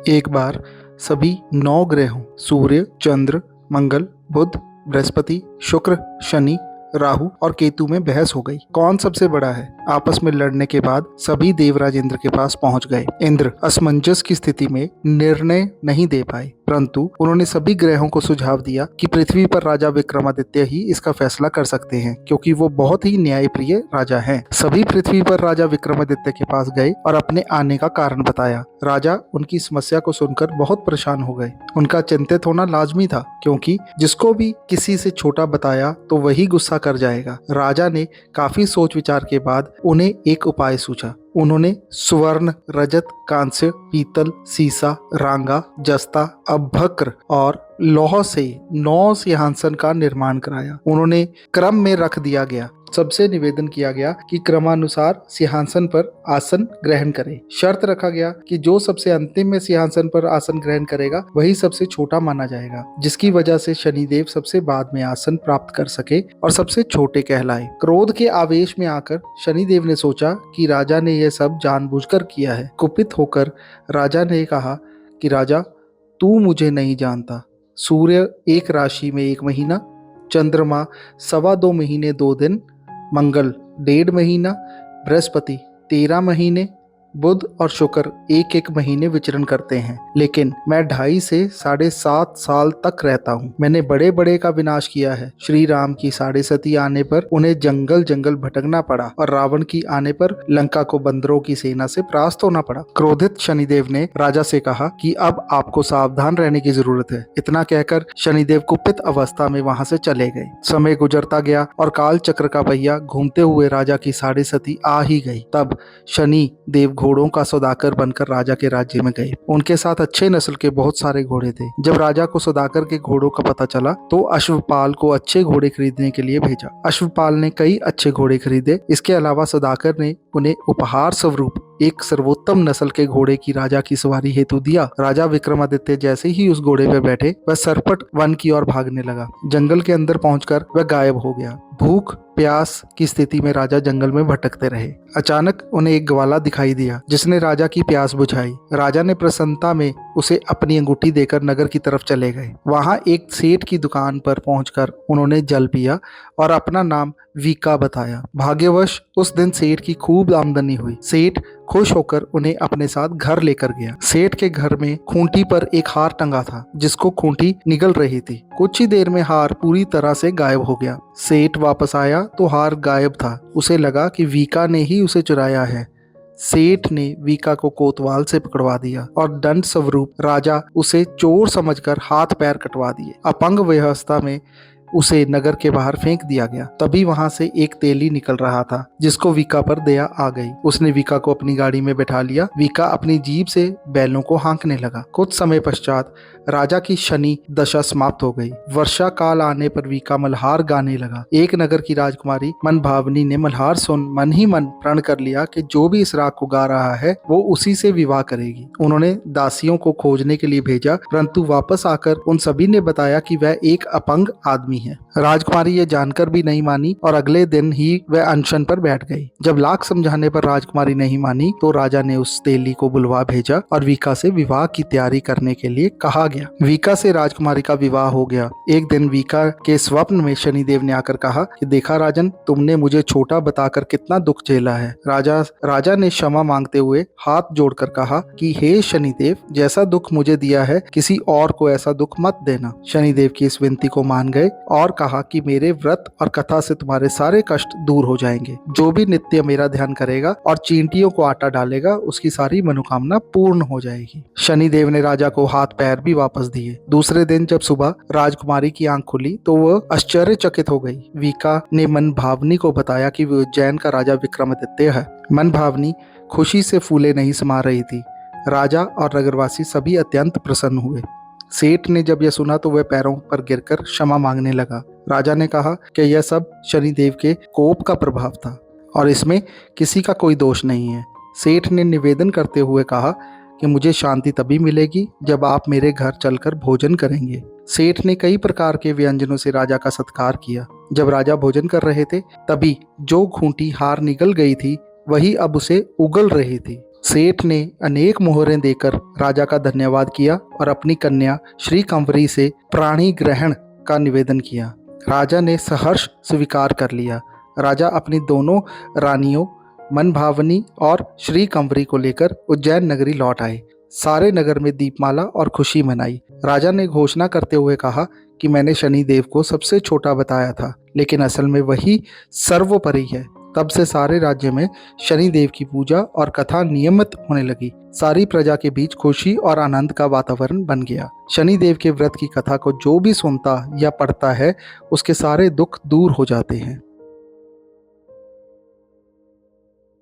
एक बार सभी 9 ग्रहों सूर्य, चंद्र, मंगल, बुध, बृहस्पति, शुक्र, शनि, राहु और केतु में बहस हो गई। कौन सबसे बड़ा है? आपस में लड़ने के बाद सभी देवराज इंद्र के पास पहुंच गए। इंद्र असमंजस की स्थिति में निर्णय नहीं दे पाए, परंतु उन्होंने सभी ग्रहों को सुझाव दिया कि पृथ्वी पर राजा विक्रमादित्य ही इसका फैसला कर सकते हैं, क्योंकि वो बहुत ही न्यायप्रिय राजा हैं। सभी पृथ्वी पर राजा विक्रमादित्य के पास गए और अपने आने का कारण बताया। राजा उनकी समस्या को सुनकर बहुत परेशान हो गए। उनका चिंतित होना लाजमी था, क्योंकि जिसको भी किसी से छोटा बताया तो वही गुस्सा कर जाएगा। राजा ने काफी सोच विचार के बाद उन्हें एक उपाय सूझा। उन्होंने स्वर्ण, रजत, कांस्य, पीतल, सीसा, रांगा, जस्ता, अभ्रक और लौह से 9 सिंहासन का निर्माण कराया। उन्होंने क्रम में रख दिया गया। सबसे निवेदन किया गया कि क्रमानुसार सिंहासन पर आसन ग्रहण करें। शर्त रखा गया कि जो सबसे अंतिम में सिंहासन पर आसन ग्रहण करेगा वही सबसे छोटा माना जाएगा, जिसकी वजह से शनिदेव सबसे बाद में आसन प्राप्त कर सके और सबसे छोटे कहलाए। क्रोध के आवेश में आकर शनिदेव ने सोचा कि राजा ने यह सब जानबूझकर किया है। कुपित होकर राजा ने कहा कि राजा, तू मुझे नहीं जानता। सूर्य 1 राशि में 1 महीना, चंद्रमा 2.25 महीने 2 दिन, मंगल 1.5 महीना, बृहस्पति 13 महीने, बुध और शुक्र 1-1 महीने विचरण करते हैं, लेकिन मैं 2.5 से 7.5 साल तक रहता हूँ। मैंने बड़े बड़े का विनाश किया है। श्री राम की 7.5 आने पर उन्हें जंगल जंगल भटकना पड़ा और रावण की आने पर लंका को बंदरों की सेना से परास्त होना पड़ा। क्रोधित शनिदेव ने राजा से कहा कि अब आपको सावधान रहने की जरूरत है। इतना कहकर शनिदेव कुपित अवस्था में वहां से चले गए। समय गुजरता गया और काल चक्र का पहिया घूमते हुए राजा की 7.5 आ ही गई। तब शनि देव घोड़ों का सौदागर बनकर राजा के राज्य में गए। उनके साथ अच्छे नस्ल के बहुत सारे घोड़े थे। जब राजा को सौदागर के घोड़ों का पता चला तो अश्वपाल को अच्छे घोड़े खरीदने के लिए भेजा। अश्वपाल ने कई अच्छे घोड़े खरीदे। इसके अलावा सौदागर ने उन्हें उपहार स्वरूप एक सर्वोत्तम नस्ल के घोड़े की राजा की सवारी हेतु दिया। राजा विक्रमादित्य जैसे ही उस घोड़े पर बैठे वह सरपट वन की ओर भागने लगा। जंगल के अंदर पहुंचकर वह गायब हो गया। भूख प्यास की स्थिति में राजा जंगल में भटकते रहे। अचानक उन्हें एक ग्वाला दिखाई दिया, जिसने राजा की प्यास बुझाई। राजा ने प्रसन्नता में उसे अपनी अंगूठी देकर नगर की तरफ चले गए। वहां एक सेठ की दुकान पर पहुंचकर उन्होंने जल पिया और अपना नाम वीका बताया। भाग्यवश उस दिन सेठ की खूब आमदनी हुई। सेठ खुश होकर उन्हें अपने साथ घर लेकर गया। सेठ के घर में खूंटी पर एक हार टंगा था, जिसको खूंटी निगल रही थी। कुछ ही देर में हार पूरी तरह से गायब हो गया। सेठ वापस आया तो हार गायब था। उसे लगा कि वीका ने ही उसे चुराया है। सेठ ने वीका को कोतवाल से पकड़वा दिया और दंड स्वरूप राजा उसे चोर समझकर हाथ पैर कटवा दिए। अपंग अवस्था में उसे नगर के बाहर फेंक दिया गया। तभी वहां से एक तेली निकल रहा था, जिसको वीका पर दया आ गई। उसने वीका को अपनी गाड़ी में बैठा लिया। वीका अपनी जीभ से बैलों को हाँकने लगा। कुछ समय पश्चात राजा की शनि दशा समाप्त हो गई। वर्षा काल आने पर वीका मल्हार गाने लगा। एक नगर की राजकुमारी मनभावनी ने मल्हार सुन मन ही मन प्रण कर लिया कि जो भी इस राग को गा रहा है वो उसी से विवाह करेगी। उन्होंने दासियों को खोजने के लिए भेजा, परंतु वापस आकर उन सभी ने बताया कि वह एक अपंग आदमी है। राजकुमारी ये जानकर भी नहीं मानी और अगले दिन ही वह अनशन पर बैठ गई। जब लाख समझाने पर राजकुमारी नहीं मानी तो राजा ने उस तेली को बुलवा भेजा और वीका से विवाह की तैयारी करने के लिए कहा गया। वीका से राजकुमारी का विवाह हो गया। एक दिन वीका के स्वप्न में शनिदेव ने आकर कहा कि देखा राजन, तुमने मुझे छोटा बताकर कितना दुख झेला है। राजा ने क्षमा मांगते हुए हाथ जोड़कर कहा कि हे शनिदेव, जैसा दुख मुझे दिया है किसी और को ऐसा दुख मत देना। शनिदेव की इस विनती को मान गए और कहा कि मेरे व्रत और कथा से तुम्हारे सारे कष्ट दूर हो जाएंगे। जो भी नित्य मेरा ध्यान करेगा और चींटियों को आटा डालेगा उसकी सारी मनोकामना पूर्ण हो जाएगी। शनिदेव ने राजा को हाथ पैर भी वापस दिए। दूसरे दिन जब सुबह राजकुमारी की आंख खुली तो वह आश्चर्यचकित हो गई। वीका ने मनभावनी को बताया कि वह उज्जैन का राजा विक्रमादित्य है। मनभावनी खुशी से फूले नहीं समा रही थी। राजा और नगरवासी सभी अत्यंत प्रसन्न हुए। सेठ ने जब यह सुना तो वह पैरों पर गिरकर क्षमा मांगने लगा। राजा ने कहा कि यह सब शनिदेव के कोप का प्रभाव था और इसमें किसी का कोई दोष नहीं है। सेठ ने निवेदन करते हुए कहा कि मुझे शांति तभी मिलेगी जब आप मेरे घर चलकर भोजन करेंगे। सेठ ने कई प्रकार के व्यंजनों से राजा का सत्कार किया। जब राजा भोजन कर रहे थे तभी जो खूंटी हार निगल गई थी वही अब उसे उगल रही थी। सेठ ने अनेक मोहरें देकर राजा का धन्यवाद किया और अपनी कन्या श्री कंवरी से प्राणी ग्रहण का निवेदन किया। राजा ने सहर्ष स्वीकार कर लिया। राजा अपनी दोनों रानियों मनभावनी और श्री कंवरी को लेकर उज्जैन नगरी लौट आए। सारे नगर में दीपमाला और खुशी मनाई। राजा ने घोषणा करते हुए कहा कि मैंने शनिदेव को सबसे छोटा बताया था, लेकिन असल में वही सर्वोपरि है। तब से सारे राज्य में शनिदेव की पूजा और कथा नियमित होने लगी। सारी प्रजा के बीच खुशी और आनंद का वातावरण बन गया। शनिदेव के व्रत की कथा को जो भी सुनता या पढ़ता है, उसके सारे दुख दूर हो जाते हैं।